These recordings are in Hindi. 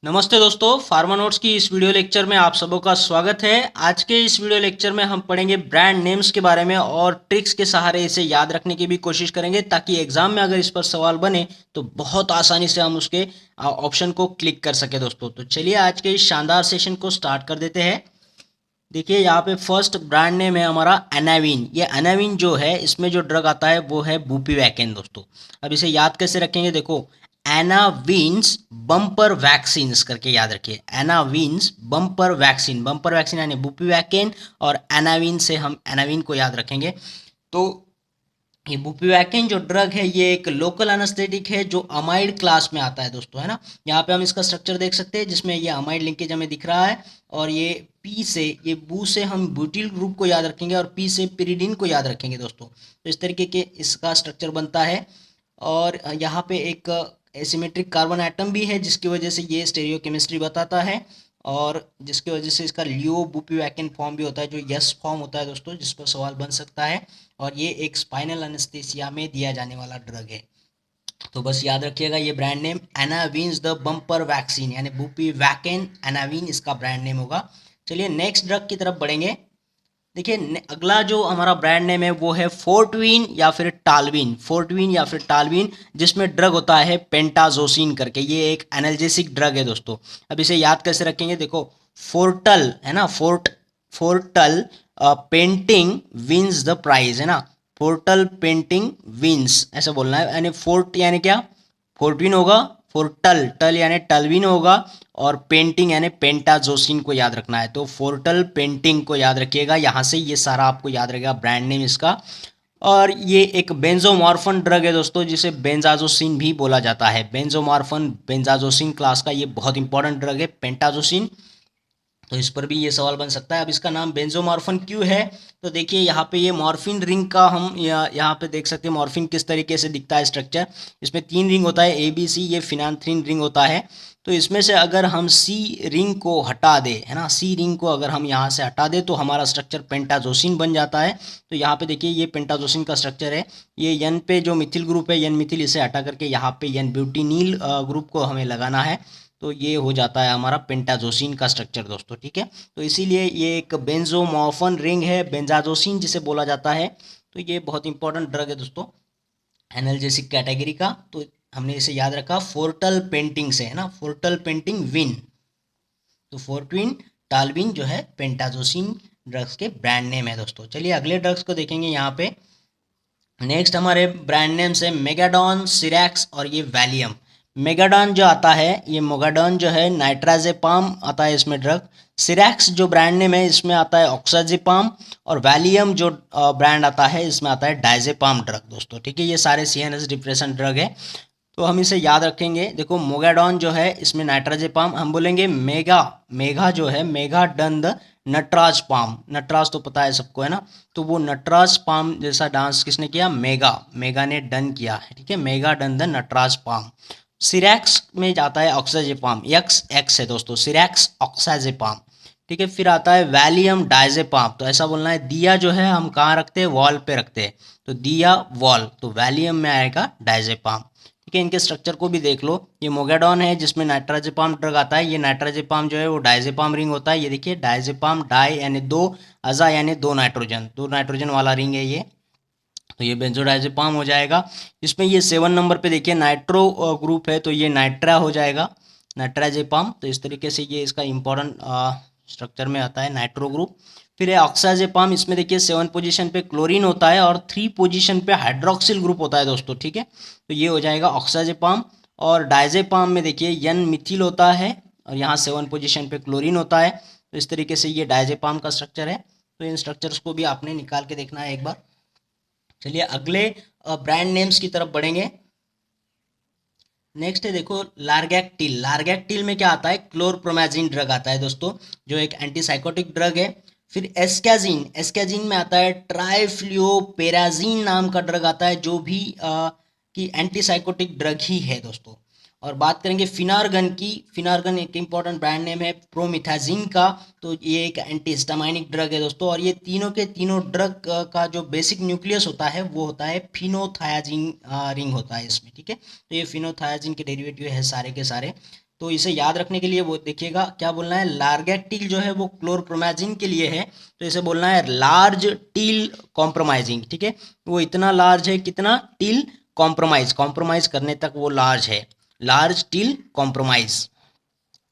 नमस्ते दोस्तों, फार्मा नोट्स की इस वीडियो लेक्चर में आप सबों का स्वागत है। आज के इस वीडियो लेक्चर में हम पढ़ेंगे ब्रांड नेम्स के बारे में और ट्रिक्स के सहारे इसे याद रखने की भी कोशिश करेंगे ताकि एग्जाम में अगर इस पर सवाल बने तो बहुत आसानी से हम उसके ऑप्शन को क्लिक कर सके। दोस्तों तो चलिए आज के इस शानदार सेशन को स्टार्ट कर देते हैं। देखिए यहाँ पे फर्स्ट ब्रांड नेम है हमारा एनाविन। ये एनाविन जो है इसमें जो ड्रग आता है वो है बुपीवैकेन। दोस्तों अब इसे याद कैसे रखेंगे, देखो एनाविन्स बम्पर वैक्सीन्स करके याद रखिए। एनाविन्स बम्पर वैक्सीन यानी बुपीवैकेन और एनाविन से हम एनाविन को याद रखेंगे। तो ये बुपीवैकेन जो ड्रग है ये एक लोकल एनेस्थेटिक है जो अमाइड क्लास में आता है दोस्तों, है ना। यहाँ पे हम इसका स्ट्रक्चर देख सकते हैं जिसमें ये अमाइड लिंकेज हमें दिख रहा है और ये पी से ये बू से हम ब्यूटिल ग्रुप को याद रखेंगे और पी से पिरिडिन को याद रखेंगे दोस्तों। तो इस तरीके के इसका स्ट्रक्चर बनता है और यहाँ पे एक एसिमेट्रिक कार्बन एटम भी है जिसकी वजह से ये स्टेरियोकेमिस्ट्री बताता है और जिसकी वजह से इसका लियो बुपीवैकेन फॉर्म भी होता है जो यस फॉर्म होता है दोस्तों, जिस पर सवाल बन सकता है। और ये एक स्पाइनल एनेस्थीसिया में दिया जाने वाला ड्रग है। तो बस याद रखिएगा ये ब्रांड नेम एनाविन्स द बम्पर वैक्सीन यानी बुपीवैकेन एनाविन इसका ब्रांड नेम होगा। चलिए नेक्स्ट ड्रग की तरफ बढ़ेंगे। देखिए अगला जो हमारा ब्रांड नेम है वो है फोर्टविन या फिर टालविन, जिसमें ड्रग होता है पेंटाजोसिन करके। ये एक एनाल्जेसिक ड्रग है दोस्तों। अब इसे याद कैसे रखेंगे, देखो फोर्टल है ना, Portal painting wins the prize, है ना। फोर्टल पेंटिंग विंस ऐसा बोलना है, यानी फोर्ट यानी क्या, फोर्टविन होगा, फोर्टल टल यानी टलविन होगा और पेंटिंग यानी पेंटाजोसिन को याद रखना है। तो फोर्टल पेंटिंग को याद रखिएगा, यहाँ से ये सारा आपको याद रहेगा ब्रांड नेम इसका। और ये एक बेंजोमॉर्फन ड्रग है दोस्तों जिसे बेंजाजोसिन भी बोला जाता है। बेंजोमॉर्फन बेंजाजोसिन क्लास का ये बहुत इंपॉर्टेंट ड्रग है पेंटाजोसिन। तो इस पर भी ये सवाल बन सकता है। अब इसका नाम बेंजोमॉर्फन क्यों है, तो देखिए यहाँ पे ये मॉर्फिन रिंग का हम यहाँ पे देख सकते हैं मॉर्फिन किस तरीके से दिखता है स्ट्रक्चर। इसमें 3 रिंग होता है ABC, ये फिनांथ्रीन रिंग होता है। तो इसमें से अगर हम सी रिंग को हटा दें, है ना, सी रिंग को अगर हम यहाँ से हटा दें तो हमारा स्ट्रक्चर पेंटाजोसिन बन जाता है। तो यहाँ पे देखिए ये पेंटाजोसिन का स्ट्रक्चर है। ये यन पे जो मिथिल ग्रुप है, यन मिथिल, इसे हटा करके यहाँ पे यन ब्यूटिनिल ग्रुप को हमें लगाना है। तो ये हो जाता है हमारा पेंटाजोसिन का स्ट्रक्चर दोस्तों, ठीक है। तो इसीलिए ये एक बेंजोमॉर्फन रिंग है, बेंजाजोसिन जिसे बोला जाता है। तो ये बहुत इंपॉर्टेंट ड्रग है दोस्तों एनाल्जेसिक कैटेगरी का। तो हमने इसे याद रखा फोर्टल पेंटिंग से, है ना, फोर्टल पेंटिंग विन। तो फोर्टविन टालविन जो है पेंटाजोसिन ड्रग्स के ब्रांड नेम है दोस्तों। चलिए अगले ड्रग्स को देखेंगे यहाँ पे। नेक्स्ट हमारे ब्रांड नेम्स है मेगाडॉन, सिरैक्स और ये वैलियम। मेगाडॉन जो आता है, ये मोगाडॉन जो है नाइट्राजेपाम आता है इसमें ड्रग। सिरैक्स जो ब्रांड नेम है इसमें आता है ऑक्साजेपाम और वैलियम जो ब्रांड आता है इसमें आता है डायजेपाम ड्रग दोस्तों, ठीक है। ये सारे CNS डिप्रेशन ड्रग है। तो हम इसे याद रखेंगे। देखो मोगाडॉन जो है इसमें नाइट्राजेपाम, हम बोलेंगे मेगा जो है मेगा डन द नटराज पाम। नटराज तो पता है सबको, है ना। तो वो नटराज पाम जैसा डांस किसने किया, मेगा ने डन किया है, ठीक है। मेगा डन द नटराज पाम। सिरैक्स में जाता है ऑक्साजेपाम, एक्स है दोस्तों, सिरैक्स ऑक्साजेपाम, ठीक है। फिर आता है वैलियम डायजेपाम। तो ऐसा बोलना है, दिया जो है हम कहाँ रखते हैं, वॉल पे रखते हैं। तो दिया वॉल, तो वैलियम में आएगा डायजेपाम, ठीक है। इनके स्ट्रक्चर को भी देख लो। ये मोगाडॉन है जिसमें नाइट्राजेपाम ड्रग आता है। ये नाइट्राजेपाम जो है वो डायजेपाम रिंग होता है। ये देखिए डायजेपाम, डाई यानी 2, अजा यानी 2 नाइट्रोजन, 2 नाइट्रोजन वाला रिंग है ये। तो ये बेंजोडायजेपाम हो जाएगा। इसमें ये 7 नंबर पे देखिए नाइट्रो ग्रुप है तो ये नाइट्रा हो जाएगा, नाइट्राजेपाम। तो इस तरीके से ये इसका इंपॉर्टेंट स्ट्रक्चर में आता है नाइट्रो ग्रुप। फिर है ऑक्साजेपाम, इसमें देखिए 7 पोजीशन पे क्लोरीन होता है और 3 पोजीशन पे हाइड्रोक्सिल ग्रुप होता है दोस्तों, ठीक है। तो ये हो जाएगा ऑक्साजेपाम। और डायजेपाम में देखिए यन मिथिल होता है और यहाँ 7 पोजीशन पे क्लोरीन होता है। तो इस तरीके से ये डायजेपाम का स्ट्रक्चर है। तो इन स्ट्रक्चर्स को भी आपने निकाल के देखना है एक बार। चलिए अगले ब्रांड नेम्स की तरफ बढ़ेंगे। नेक्स्ट है देखो लार्गैक्टिल। लार्गैक्टिल में क्या आता है, क्लोरप्रोमाजिन ड्रग आता है दोस्तों जो एक एंटीसाइकोटिक ड्रग है। फिर एस्कैजिन, एस्कैजिन में आता है ट्राइफ्लुओपेराजिन नाम का ड्रग आता है जो भी कि एंटीसाइकोटिक ड्रग ही है दोस्तों। और बात करेंगे फिनार्गन की। फिनार्गन एक इंपॉर्टेंट ब्रांड नेम है प्रोमिथाजिन का। तो ये एक एंटीहिस्टामाइनिक ड्रग है दोस्तों और ये तीनों के तीनों ड्रग का जो बेसिक न्यूक्लियस होता है वो होता है फिनोथायाजिन रिंग होता है इसमें, ठीक है। तो ये फिनोथायाजिन के डेरिवेटिव है सारे के सारे। तो इसे याद रखने के लिए वो देखिएगा क्या बोलना है, लार्गेटिल जो है वो क्लोरप्रोमाजिन के लिए है, तो इसे बोलना है लार्ज टिल कॉम्प्रोमाइजिंग, ठीक है। वो इतना लार्ज है, कितना, टिल कॉम्प्रोमाइज, कॉम्प्रोमाइज करने तक वो लार्ज है, लार्ज टिल कॉम्प्रोमाइज।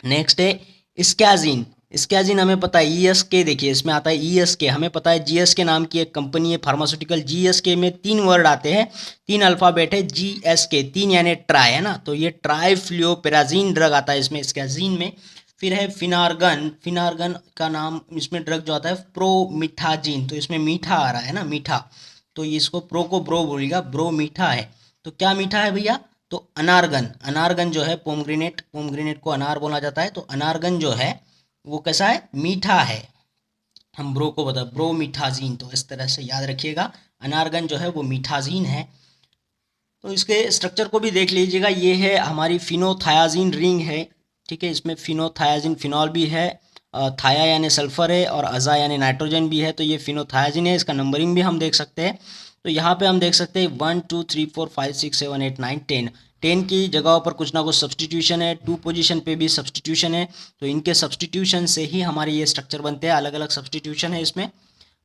नेक्स्ट है स्कैजिन। स्कैजिन हमें पता है ईएसके, देखिए इसमें आता है ईएसके, हमें पता है जीएसके नाम की एक कंपनी है फार्मास्यूटिकल, जीएसके में 3 वर्ड आते हैं, 3 अल्फ़ाबेट है, जीएसके, 3 यानी ट्राई है ना, तो ये ट्राइफ्लुओपेराजीन ड्रग आता है इसमें स्कैजिन में। फिर है फिनार्गन, फिनार्गन का नाम इसमें ड्रग जो आता है प्रोमिथाजीन, तो इसमें मीठा आ रहा है ना, मीठा, तो ये इसको प्रो को ब्रो बोलेगा, ब्रो मीठा है। तो क्या मीठा है भैया, तो अनारगन, अनारगन जो है पोमग्रेनेट, पोमग्रेनेट को अनार बोला जाता है, तो अनारगन जो है वो कैसा है, मीठा है। हम ब्रो को बता, ब्रो मीठाजीन, तो इस तरह से याद रखिएगा, अनारगन जो है वो मीठाजीन है। तो इसके स्ट्रक्चर को भी देख लीजिएगा, ये है हमारी फिनोथायाजीन रिंग है, ठीक है, इसमें फिनोथायाजीन, फिनॉल भी है, थाया यानी सल्फर है, और अज़ा यानी नाइट्रोजन भी है, तो ये फिनोथायाजीन है। इसका नंबरिंग भी हम देख सकते हैं, तो यहाँ पे हम देख सकते हैं 1 2 3 4 5 6 7 8 9 10, 10 की जगहों पर कुछ ना कुछ सब्सटीट्यूशन है, 2 पोजीशन पे भी सब्सटीट्यूशन है, तो इनके सब्सटीट्यूशन से ही हमारे ये स्ट्रक्चर बनते हैं, अलग अलग सब्सटीट्यूशन है इसमें।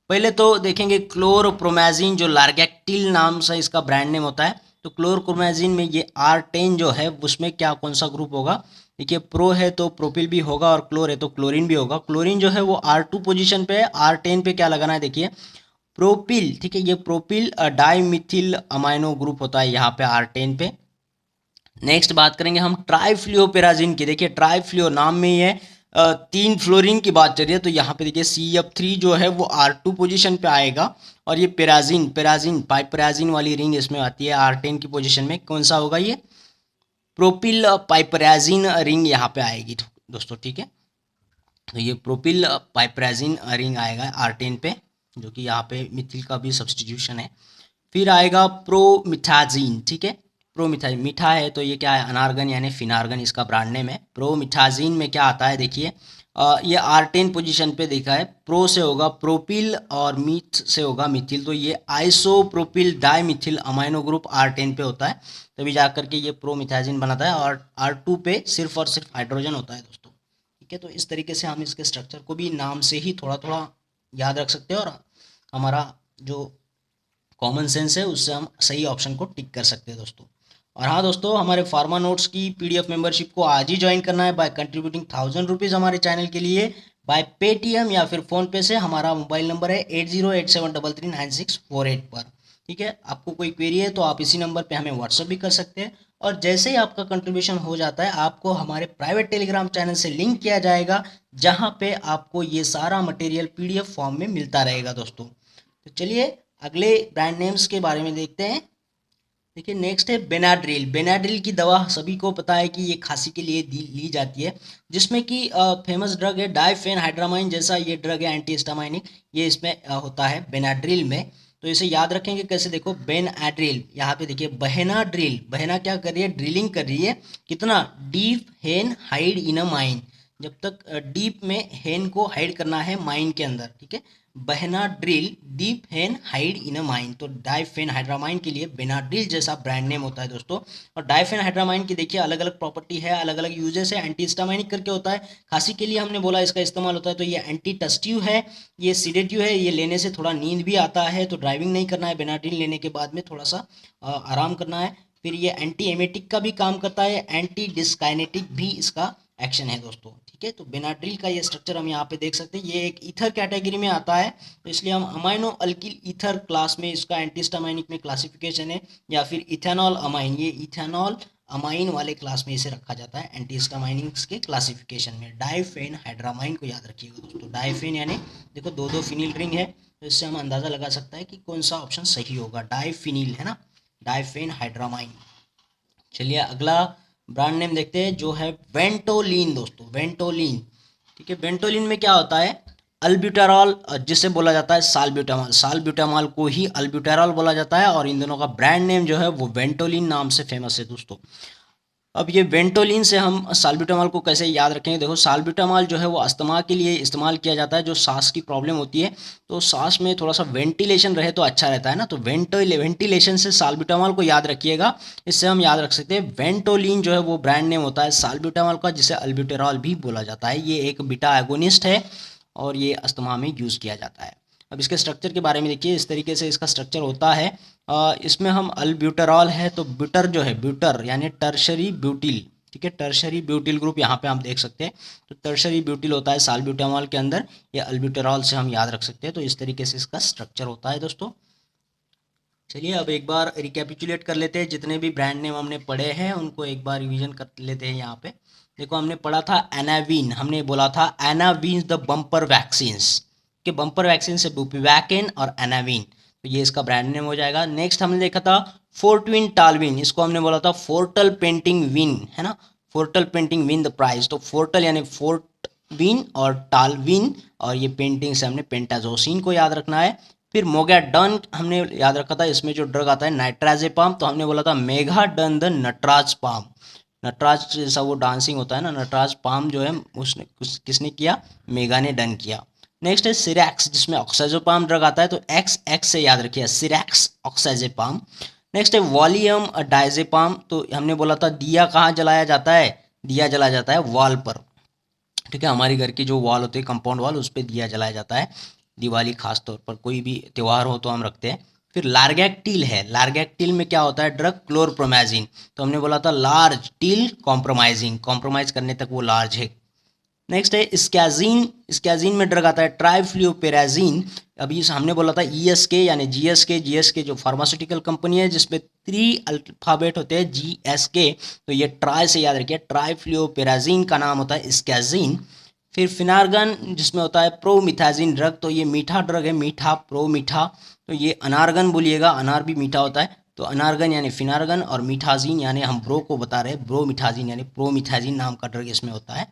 पहले तो देखेंगे क्लोरप्रोमाजीन, जो लार्गेक्टिल नाम से इसका ब्रांड नेम होता है, तो क्लोरप्रोमाजीन में ये R10 जो है उसमें क्या कौन सा ग्रुप होगा, देखिए प्रो है तो प्रोपिल भी होगा, और क्लोर है तो क्लोरीन भी होगा। क्लोरीन जो है वो R2 पोजीशन पे है, R10 पे क्या लगाना है, देखिए प्रोपिल, ठीक है, ये प्रोपिल डाइमिथिल अमाइनो ग्रुप होता है यहाँ पे R10 पे। नेक्स्ट बात करेंगे हम ट्राइफ्लुओपेराजीन की, देखिए ट्राइफ्लुओ नाम में ही है, 3 फ्लोरीन की बात चल रही है, तो यहाँ पे देखिए CF3 जो है वो R2 पोजीशन पे आएगा, और ये पेराजीन, पेराजीन पाइपराजीन वाली रिंग इसमें आती है R10 की पोजीशन में, कौन सा होगा, ये प्रोपिल पाइपराजीन रिंग यहाँ पे आएगी दोस्तों, ठीक है। तो ये प्रोपिल पाइपराजीन रिंग आएगा R10 पे, जो कि यहाँ पे मिथिल का भी सब्सटीट्यूशन है। फिर आएगा प्रोमिथाजीन, ठीक है, प्रोमिथाजीन मीठा है, तो ये क्या है, अनारगन यानी फिनार्गन इसका ब्रांड नेम है। प्रोमिथाजीन में क्या आता है, देखिए ये R10 पोजीशन पे देखा है, प्रो से होगा प्रोपिल और मीथ से होगा मिथिल, तो ये आइसोप्रोपिल डाइमिथिल अमाइनो ग्रुप R10 पे होता है, तभी जाकर के ये प्रोमिथाजीन बनाता है, और R2 पे सिर्फ और सिर्फ हाइड्रोजन होता है दोस्तों, ठीक है। तो इस तरीके से हम इसके स्ट्रक्चर को भी नाम से ही थोड़ा थोड़ा याद रख सकते हैं, और हमारा जो कॉमन सेंस है उससे हम सही ऑप्शन को टिक कर सकते हैं दोस्तों। और हाँ दोस्तों, हमारे फार्मा नोट्स की PDF मेंबरशिप को आज ही ज्वाइन करना है बाय कंट्रीब्यूटिंग 1000 रुपीज़ हमारे चैनल के लिए बाय पेटीएम या फिर फ़ोनपे से। हमारा मोबाइल नंबर है 8087339648 पर, ठीक है। आपको कोई क्वेरी है तो आप इसी नंबर पे हमें व्हाट्सअप भी कर सकते हैं, और जैसे ही आपका कंट्रीब्यूशन हो जाता है आपको हमारे प्राइवेट टेलीग्राम चैनल से लिंक किया जाएगा, जहाँ पे आपको ये सारा मटेरियल PDF फॉर्म में मिलता रहेगा दोस्तों। तो चलिए अगले ब्रांड नेम्स के बारे में देखते हैं। देखिए नेक्स्ट है बेनाड्रिल। बेनाड्रिल की दवा सभी को पता है कि ये खांसी के लिए ली जाती है, जिसमें कि फेमस ड्रग है डाइफेनहाइड्रामाइन, जैसा ये ड्रग है एंटीहिस्टामाइनिक, ये इसमें होता है बेनाड्रिल में। तो इसे याद रखेंगे कैसे, देखो बेनाड्रिल, यहाँ पे देखिए बहना ड्रिल, बहना क्या कर रही है, ड्रिलिंग कर रही है, कितना, डीप हेन हाइड इन अ माइन, जब तक डीप में हेन को हाइड करना है माइन के अंदर, ठीक है। बेनाड्रिल डीप हेन हाइड इन अ माइन, तो डाइफेनहाइड्रामाइन के लिए बेनाड्रिल जैसा ब्रांड नेम होता है दोस्तों। और डाइफेनहाइड्रामाइन की देखिए अलग अलग प्रॉपर्टी है, अलग अलग यूजेस है, एंटीहिस्टामाइनिक करके होता है, खांसी के लिए हमने बोला इसका इस्तेमाल होता है, तो ये एंटी टस्टिव है, ये सीडेटिव है, ये लेने से थोड़ा नींद भी आता है, तो ड्राइविंग नहीं करना है बेनाड्रिल लेने के बाद में, थोड़ा सा आराम करना है। फिर ये एंटी एमेटिक का भी काम करता है, एंटी डिस्काइनेटिक भी इसका एक्शन है दोस्तों, ठीक है। तो बेनाड्रिल का ये स्ट्रक्चर हम यहाँ पे देख सकते हैं, ये एक ईथर कैटेगरी में आता है, तो इसलिए हम अमाइनो अल्किल ईथर क्लास में इसका एंटीहिस्टामाइनिक में क्लासिफिकेशन है, या फिर इथेनॉल अमाइन, ये इथेनॉल अमाइन वाले क्लास में इसे रखा जाता है एंटीहिस्टामाइनिक्स के क्लासिफिकेशन में। डाइफेनहाइड्रामाइन को याद रखिएगा दोस्तों, डाइफेन यानी देखो दो दो फिनिल रिंग है, तो इससे हम अंदाजा लगा सकता है कि कौन सा ऑप्शन सही होगा, डाइफिनिल है ना, डाइफेनहाइड्रामाइन। चलिए अगला ब्रांड नेम देखते हैं जो है वेंटोलिन दोस्तों, वेंटोलिन, ठीक है। वेंटोलिन में क्या होता है, अल्ब्यूटारॉल जिसे बोला जाता है साल्ब्यूटामॉल, साल्ब्यूटामॉल को ही अल्ब्यूटारॉल बोला जाता है, और इन दोनों का ब्रांड नेम जो है वो वेंटोलिन नाम से फेमस है दोस्तों। अब ये वेंटोलिन से हम साल्ब्यूटामॉल को कैसे याद रखेंगे। देखो साल्ब्यूटामॉल जो है वो अस्थमा के लिए इस्तेमाल किया जाता है, जो सांस की प्रॉब्लम होती है तो सांस में थोड़ा सा वेंटिलेशन रहे तो अच्छा रहता है ना, तो वेंटिलेशन से साल्ब्यूटामॉल को याद रखिएगा। इससे हम याद रख सकते हैं वेंटोलिन जो है वो ब्रांड नेम होता है साल्ब्यूटामॉल का, जिसे अल्ब्यूटेरॉल भी बोला जाता है। ये एक बीटा एगोनिस्ट है और ये अस्थमा में यूज़ किया जाता है। अब इसके स्ट्रक्चर के बारे में देखिए, इस तरीके से इसका स्ट्रक्चर होता है। इसमें हम अल्ब्यूटेरॉल है तो ब्यूटर जो है, ब्यूटर यानी टर्शरी ब्यूटिल, ठीक है, टर्शरी ब्यूटिल ग्रुप यहाँ पे आप देख सकते हैं। तो टर्शरी ब्यूटिल होता है साल्ब्यूटामॉल के अंदर, या अल्ब्यूटेरॉल से हम याद रख सकते हैं। तो इस तरीके से इसका स्ट्रक्चर होता है दोस्तों। चलिए अब एक बार रिकैपिचुलेट कर लेते हैं, जितने भी ब्रांड नेम हमने पढ़े हैं उनको एक बार रिवीजन कर लेते हैं। यहाँ पे देखो हमने पढ़ा था एनावीन, हमने बोला था एनावीन द बम्पर वैक्सीन्स के, बम्पर वैक्सीन से बुपिवैकिन और एनावीन, तो ये इसका ब्रांड नेम हो जाएगा। नेक्स्ट हमने देखा था फोर्टविन टालविन, इसको हमने बोला था फोर्टल पेंटिंग विन, है ना, Portal painting win the prize. तो फोर्टल यानी फोर्ट विन और टालविन, और ये पेंटिंग से हमने पेंटाजोसिन को याद रखना है। फिर मोगाडन हमने याद रखा था, इसमें जो ड्रग आता है नाइट्राजेपाम, तो हमने बोला था मेगाडन द नटराज पाम, नटराज जैसा वो डांसिंग होता है ना, नटराज पाम जो है उसने किसने किया, मेगा ने डन किया। नेक्स्ट है सिरैक्स, जिसमें ऑक्साजोपाम ड्रग आता है, तो एक्स से याद रखिए, सिरैक्स ऑक्साजेपाम। नेक्स्ट है वॉलियम डाइजेपाम, तो हमने बोला था दिया कहाँ जलाया जाता है, दिया जलाया जाता है वॉल पर, ठीक है, हमारी घर की जो वॉल होती है कंपाउंड वॉल, उस पर दिया जलाया जाता है दिवाली खास तौर पर, कोई भी त्यौहार हो तो हम रखते हैं। फिर लार्गैक्टिल है, लार्गैक्टिल में क्या होता है, ड्रग क्लोरप्रोमाजिन, तो हमने बोला था लार्ज टिल कॉम्प्रोमाइजिंग, कॉम्प्रोमाइज करने तक वो लार्ज है। नेक्स्ट है स्कैजीन, स्कैजीन में ड्रग आता है ट्राइफ्लूपेराजीन। अभी हमने बोला था ईएसके यानी जीएसके, जीएसके जो फार्मास्यूटिकल कंपनी है जिसमें 3 अल्फाबेट होते हैं जीएसके, तो ये ट्राई से याद रखिए, ट्राइफ्लूपेराजीन का नाम होता है स्कैजीन। फिर फिनार्गन जिसमें होता है प्रोमिथाजिन ड्रग, तो ये मीठा ड्रग है, मीठा प्रो मीठा, तो ये अनारगन बोलिएगा, अनार भी मीठा होता है, तो अनारगन यानी फिनार्गन, और मीठाजीन यानी हम ब्रो को बता रहे हैं, ब्रोमिथाजिन यानी प्रोमिथाजिन नाम का ड्रग इसमें होता है।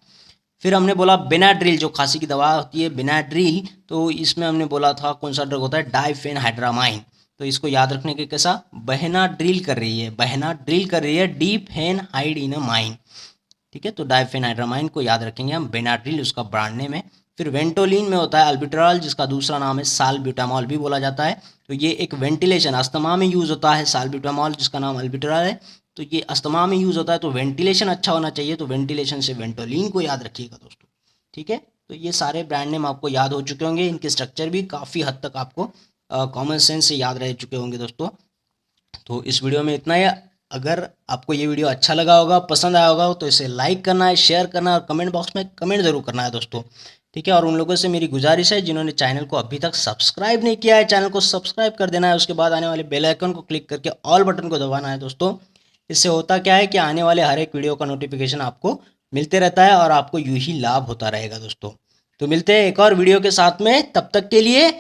फिर हमने बोला बेनाड्रिल, जो खांसी की दवा होती है बेनाड्रिल, तो इसमें हमने बोला था कौन सा ड्रग होता है, डाइफेनहाइड्रामाइन, तो इसको याद रखने के कैसा, बहना ड्रिल कर रही है, बहना ड्रिल कर रही है, डीप हैन हाइड इन अ माइन, ठीक है, तो डाइफेनहाइड्रामाइन को याद रखेंगे हम, बेनाड्रिल उसका ब्रांड नेम है। फिर वेंटोलिन में होता है अल्बिट्रॉल, जिसका दूसरा नाम है साल्ब्यूटामॉल भी बोला जाता है, तो ये एक वेंटिलेशन अस्थमा में यूज़ होता है, साल्ब्यूटामॉल जिसका नाम अल्बिट्रॉल है, तो ये अस्थमा में यूज़ होता है, तो वेंटिलेशन अच्छा होना चाहिए, तो वेंटिलेशन से वेंटोलिन को याद रखिएगा दोस्तों, ठीक है। तो ये सारे ब्रांड नेम आपको याद हो चुके होंगे, इनके स्ट्रक्चर भी काफ़ी हद तक आपको कॉमन सेंस से याद रह चुके होंगे दोस्तों। तो इस वीडियो में इतना ही। अगर आपको ये वीडियो अच्छा लगा होगा, पसंद आया होगा, तो इसे लाइक करना है, शेयर करना है, और कमेंट बॉक्स में कमेंट ज़रूर करना है दोस्तों, ठीक है। और उन लोगों से मेरी गुजारिश है जिन्होंने चैनल को अभी तक सब्सक्राइब नहीं किया है, चैनल को सब्सक्राइब कर देना है, उसके बाद आने वाले बेल आइकन को क्लिक करके ऑल बटन को दबाना है दोस्तों। इससे होता क्या है कि आने वाले हर एक वीडियो का नोटिफिकेशन आपको मिलते रहता है और आपको यूं ही लाभ होता रहेगा दोस्तों। तो मिलते हैं एक और वीडियो के साथ में, तब तक के लिए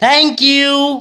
थैंक यू।